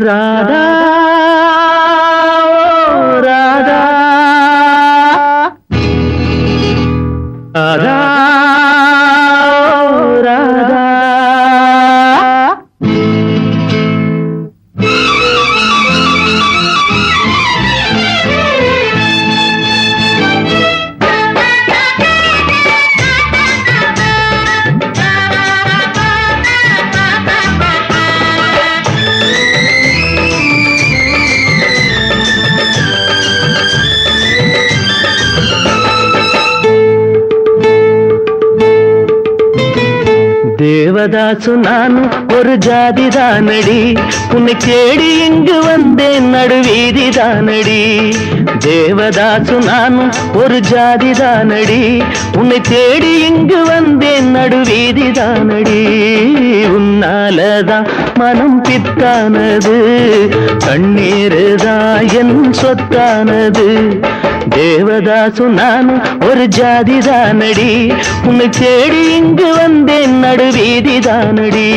ராதா ராதா ராதா ராதா தேவதாசு நானும் ஒரு ஜாதி தானடி, உன்னை தேடி இங்கு வந்தேன் நடுவீதி தானடி. தேவதாசு நானும் ஒரு ஜாதி தானடி, உன்னை தேடி இங்கு வந்தேன் நடுவீதி தானடி. உன்னாலதான் மனம் பித்தானது, கண்ணீருதான் என் சொத்தானது. தேவதாசு நானும் ஒரு ஜாதி தானடி, உன்னை தேடி இங்கு வந்தேன் நடுவீதி தானடி.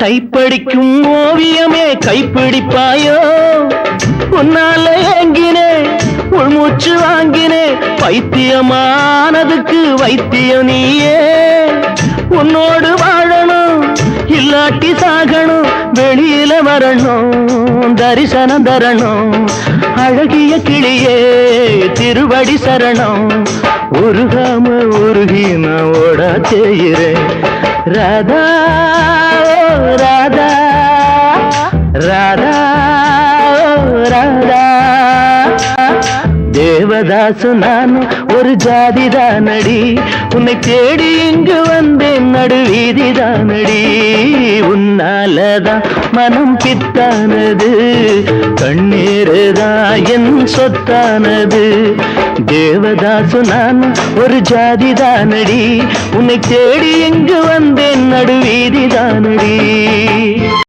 கைப்படிக்கும் ஓவியமே கைப்பிடிப்பாயோ, உன்னால ஏங்கினே உள்மூச்சு வாங்கினே. பைத்தியமானதுக்கு வைத்தியம் நீயே, உன்னோடு வாழணும் இல்லாட்டி சாகணும். வெளியில வரணும் தரிசனம் தரணும், அழகிய கிளியே திருவடி சரணம். உருகாம உருகி நான் ஓட செய்கிறேன். ராதா ராதா ராதா ராதா. தேவதாசு நானும் ஒரு ஜாதி தானடி, உன்னை தேடி இங்கு வந்தேன் நடுவீதி தானடி. உன்னாலதான் மனம் பித்தானது, கண்ணீருதான் என் சொத்தானது. தேவதாசு நானும் ஒரு ஜாதி தானடி, உன்னை தேடி இங்கு வந்தேன் நடுவீதி தானடி.